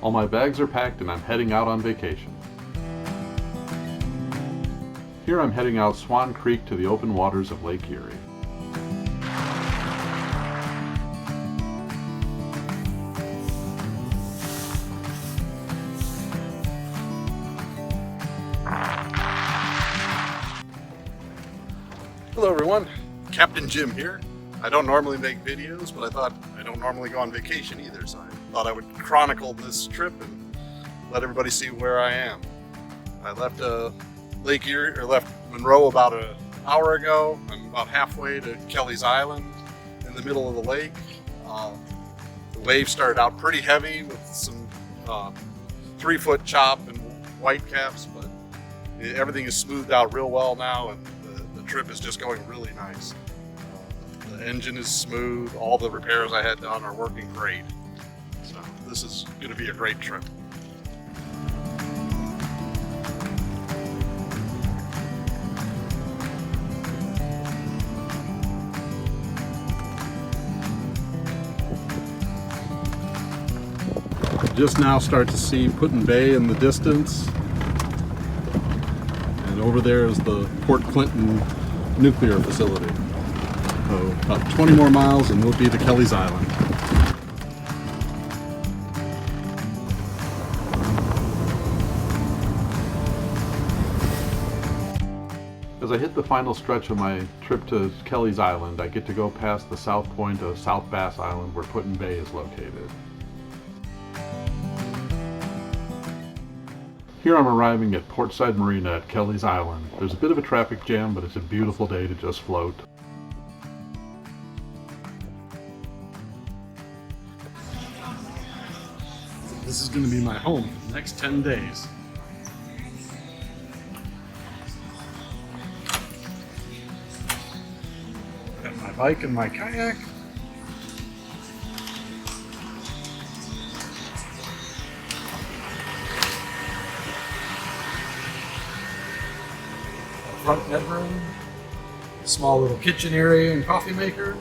All my bags are packed and I'm heading out on vacation. Here I'm heading out Swan Creek to the open waters of Lake Erie. Hello everyone, Captain Jim here. I don't normally make videos, but I thought I don't normally go on vacation either, so I thought I would chronicle this trip and let everybody see where I am. I left Lake Erie, or left Monroe about an hour ago. I'm about halfway to Kelly's Island in the middle of the lake. The waves started out pretty heavy with some 3-foot chop and white caps, but everything is smoothed out real well now, and the trip is just going really nice. The engine is smooth. All the repairs I had done are working great. So this is going to be a great trip. Just now start to see Put-in Bay in the distance. And over there is the Port Clinton nuclear facility. So about 20 more miles and we'll be to Kelly's Island. As I hit the final stretch of my trip to Kelly's Island, I get to go past the south point of South Bass Island where Put-in Bay is located. Here I'm arriving at Portside Marina at Kelly's Island. There's a bit of a traffic jam, but it's a beautiful day to just float. This is going to be my home for the next 10 days. Got my bike and my kayak. Front bedroom, small little kitchen area and coffee maker,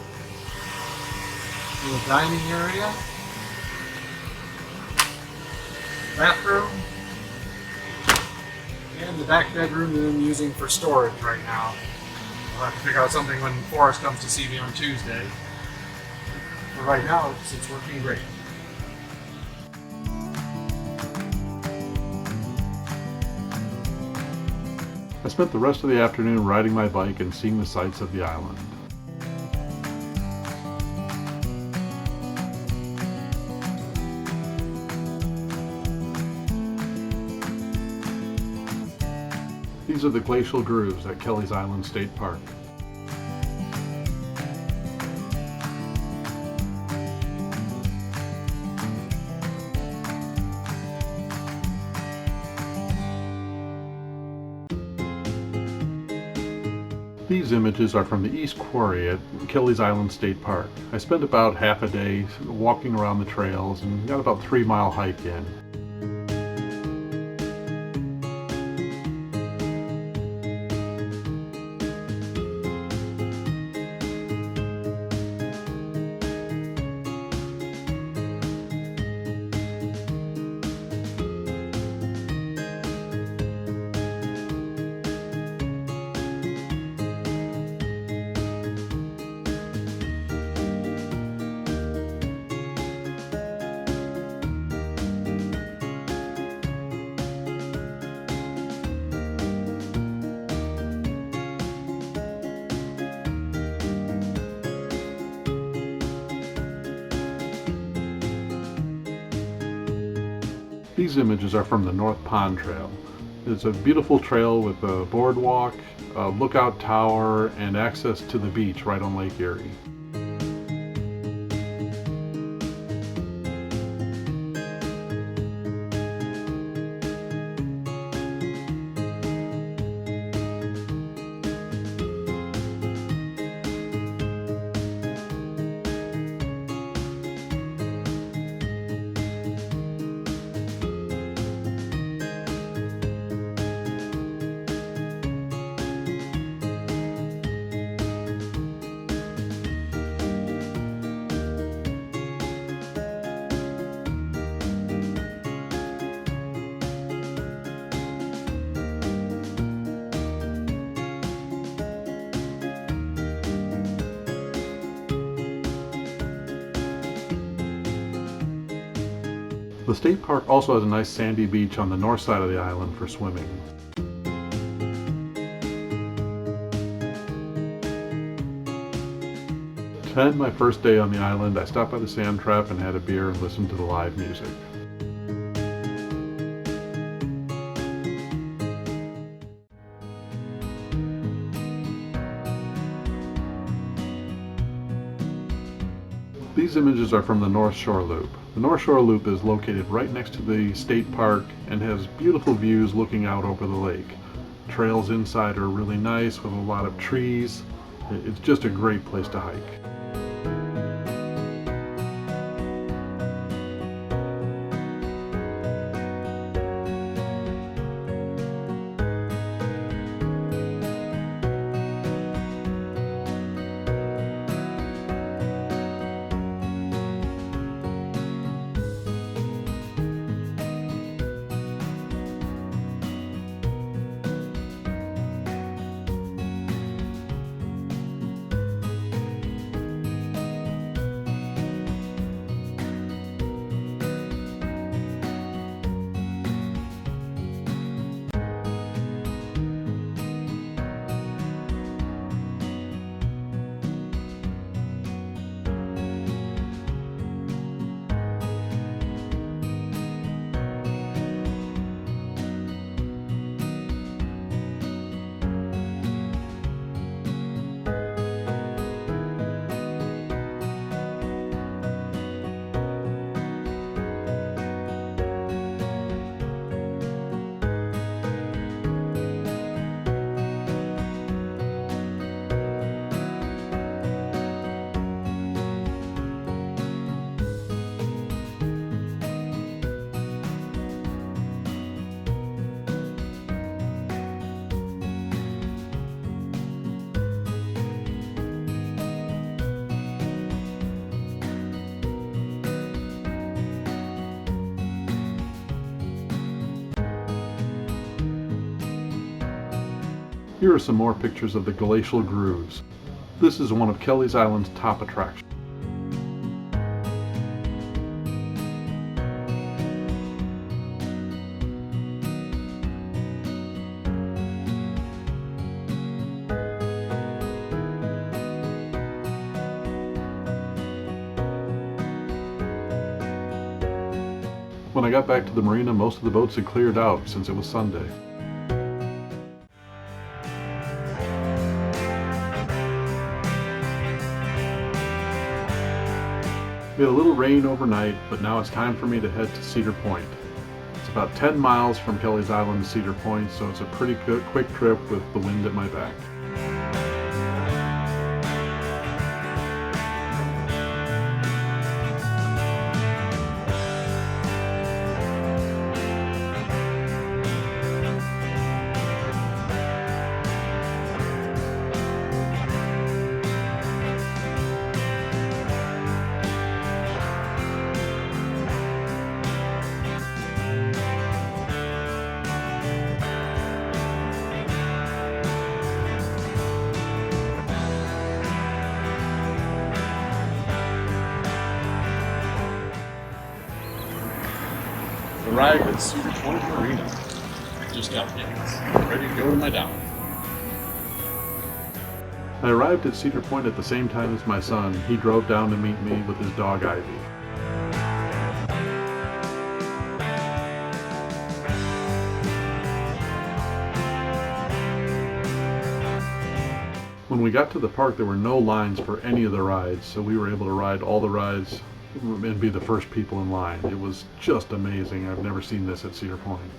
little dining area, bathroom, and the back bedroom that I'm using for storage right now. I'll have to figure out something when Forrest comes to see me on Tuesday. But right now, it's working great. I spent the rest of the afternoon riding my bike and seeing the sights of the island. These are the glacial grooves at Kelly's Island State Park. These images are from the East Quarry at Kelly's Island State Park. I spent about half a day walking around the trails and got about 3-mile hike in. These images are from the North Pond Trail. It's a beautiful trail with a boardwalk, a lookout tower, and access to the beach right on Lake Erie. The state park also has a nice sandy beach on the north side of the island for swimming. To end my first day on the island, I stopped by the sand trap and had a beer and listened to the live music. These images are from the North Shore Loop. The North Shore Loop is located right next to the state park and has beautiful views looking out over the lake. Trails inside are really nice with a lot of trees. It's just a great place to hike. Here are some more pictures of the glacial grooves. This is one of Kelleys Island's top attractions. When I got back to the marina, most of the boats had cleared out since it was Sunday. We had a little rain overnight, but now it's time for me to head to Cedar Point. It's about 10 miles from Kelleys Island to Cedar Point, so it's a pretty quick trip with the wind at my back. Arrived at Cedar Point Marina. Just got tickets. Ready to go to my dock. I arrived at Cedar Point at the same time as my son. He drove down to meet me with his dog Ivy. When we got to the park, there were no lines for any of the rides, so we were able to ride all the rides and be the first people in line. It was just amazing. I've never seen this at Cedar Point.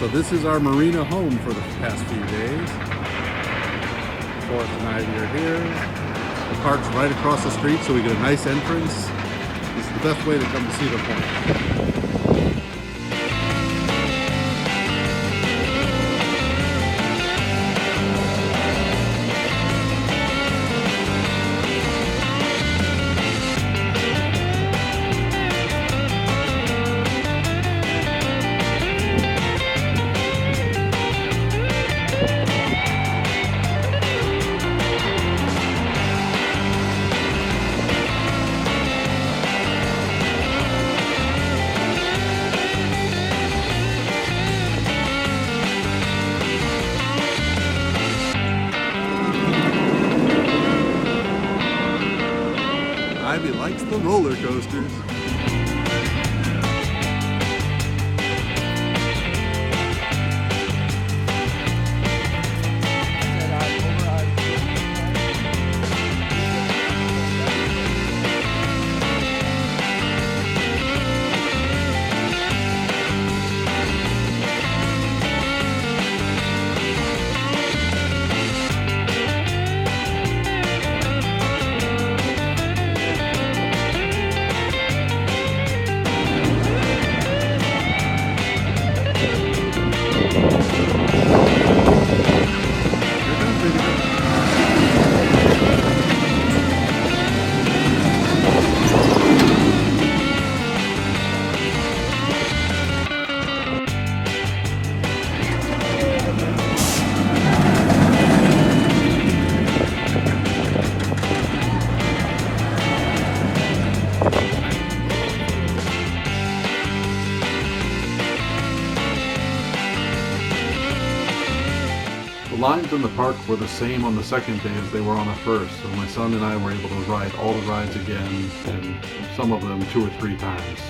So this is our marina home for the past few days. Forrest and Ivy are here. The park's right across the street, so we get a nice entrance. This is the best way to come to Cedar Point. Ivy likes the roller coasters. The lines in the park were the same on the second day as they were on the first, so my son and I were able to ride all the rides again, and some of them 2 or 3 times.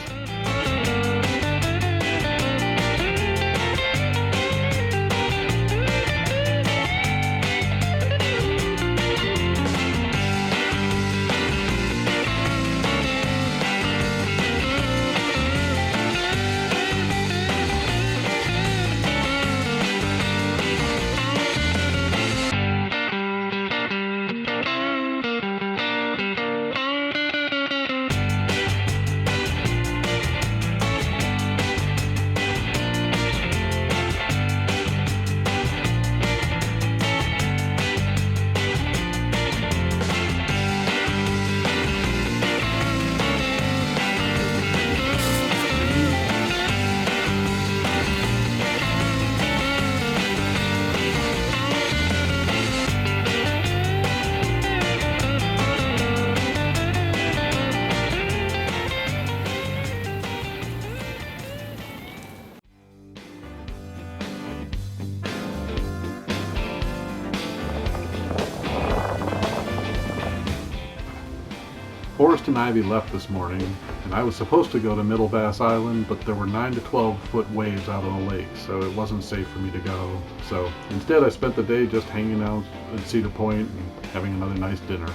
Forrest and Ivy left this morning, and I was supposed to go to Middle Bass Island, but there were 9 to 12 foot waves out on the lake, so it wasn't safe for me to go. So instead I spent the day just hanging out at Cedar Point and having another nice dinner.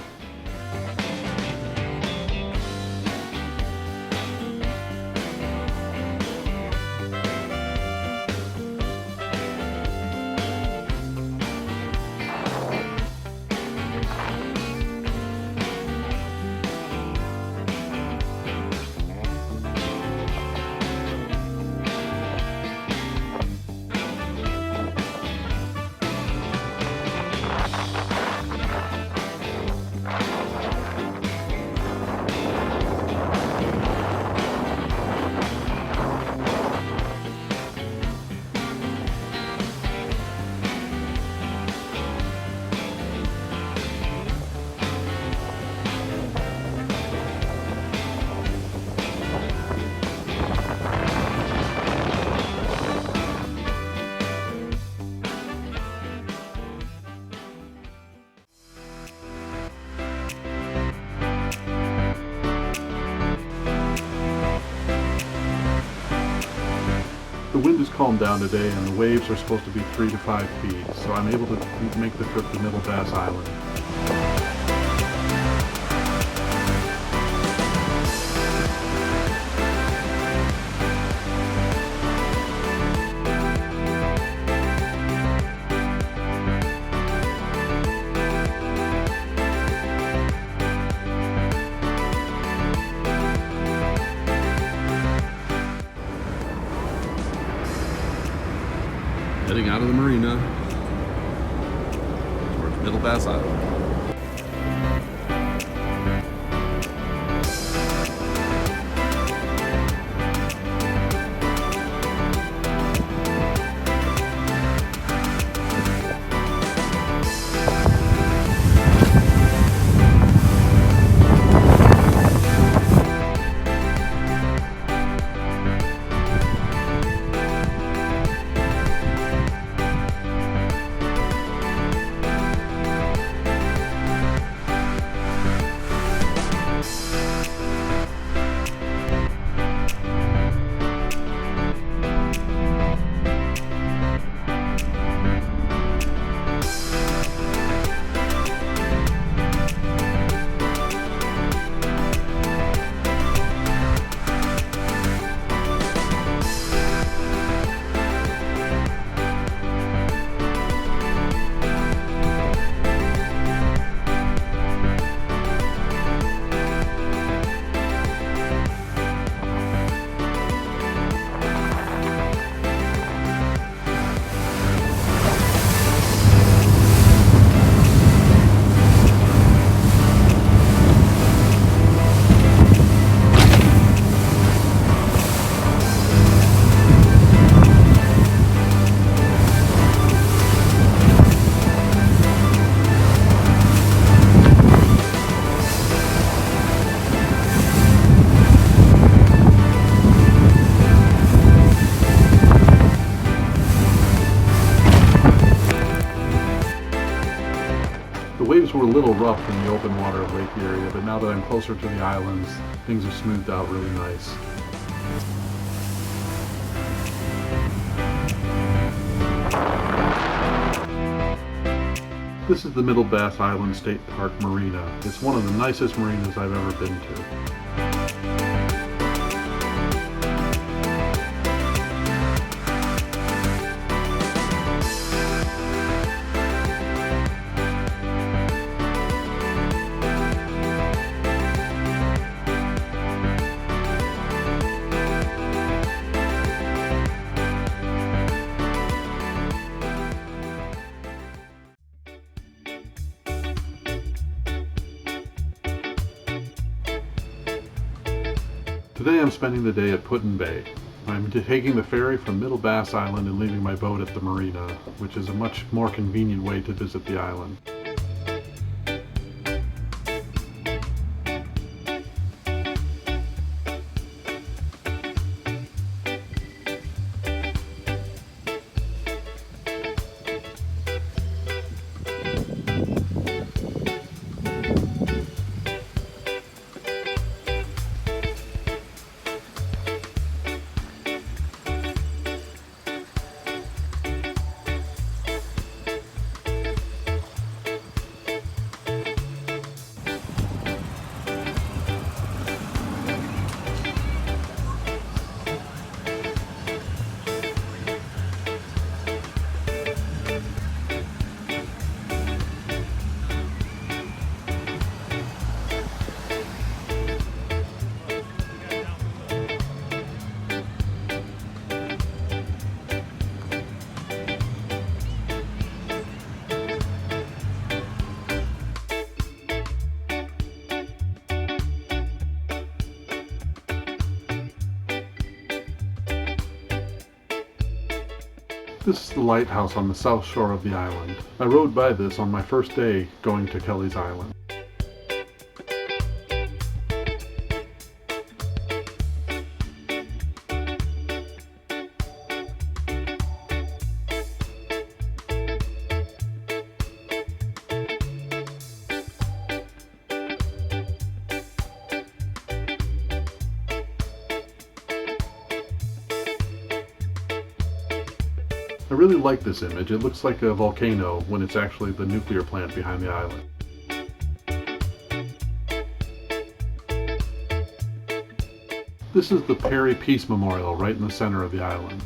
The wind has calmed down today and the waves are supposed to be 3 to 5 feet, so I'm able to make the trip to Middle Bass Island. heading out of the marina towards Middle Bass Island. The waves were a little rough in the open water of Lake Erie, but now that I'm closer to the islands, things are smoothed out really nice. This is the Middle Bass Island State Park Marina. It's one of the nicest marinas I've ever been to. Today I'm spending the day at Put-in Bay. I'm taking the ferry from Middle Bass Island and leaving my boat at the marina, which is a much more convenient way to visit the island. This is the lighthouse on the south shore of the island. I rode by this on my first day going to Kelly's Island. I really like this image. It looks like a volcano when it's actually the nuclear plant behind the island. This is the Perry Peace Memorial right in the center of the island.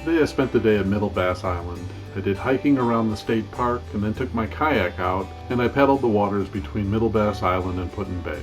Today I spent the day at Middle Bass Island. I did hiking around the state park and then took my kayak out and I paddled the waters between Middle Bass Island and Put-in-Bay.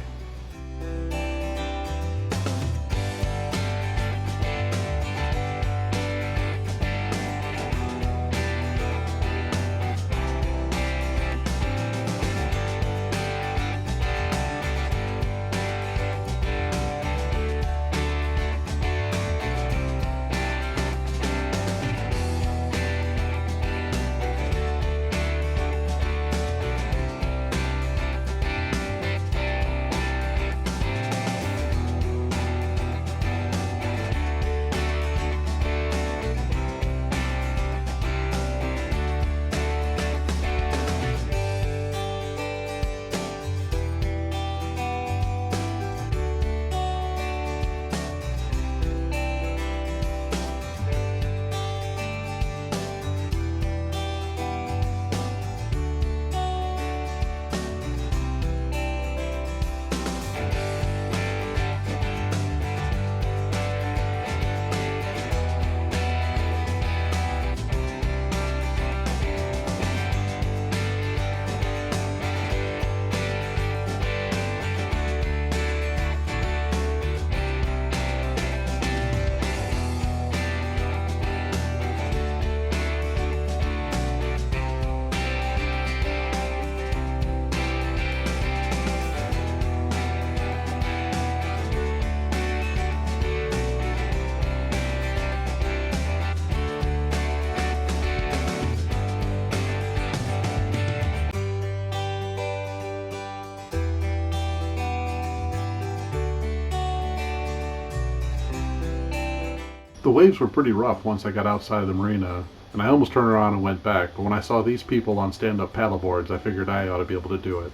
The waves were pretty rough once I got outside the marina, and I almost turned around and went back, but when I saw these people on stand-up paddleboards, I figured I ought to be able to do it.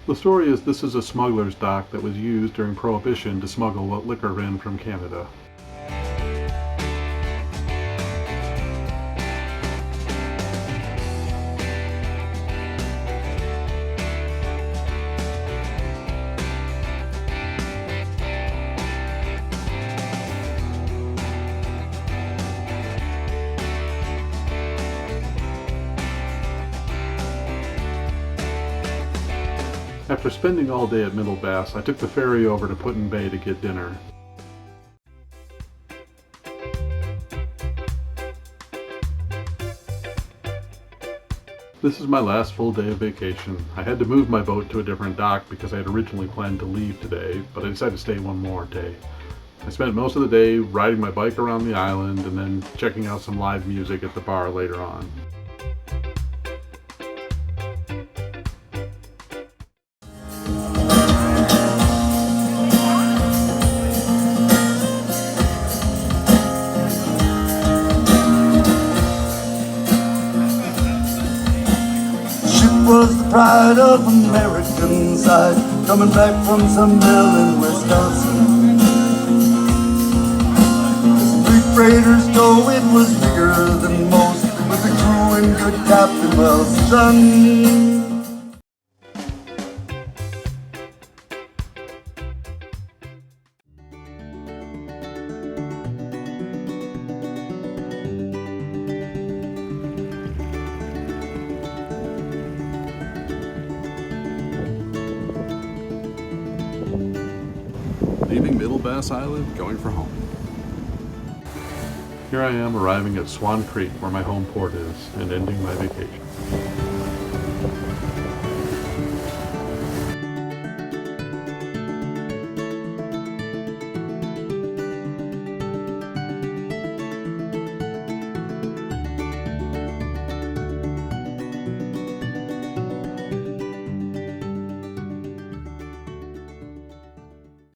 The story is this is a smuggler's dock that was used during Prohibition to smuggle liquor in from Canada. After spending all day at Middle Bass, I took the ferry over to Put-in-Bay to get dinner. This is my last full day of vacation. I had to move my boat to a different dock because I had originally planned to leave today, but I decided to stay one more day. I spent most of the day riding my bike around the island and then checking out some live music at the bar later on. Was the pride of American side, coming back from some mill in Wisconsin. As three freighters go, it was bigger than most, with a crew and good captain well done. Leaving Middle Bass Island, going for home. Here I am arriving at Swan Creek, where my home port is, and ending my vacation.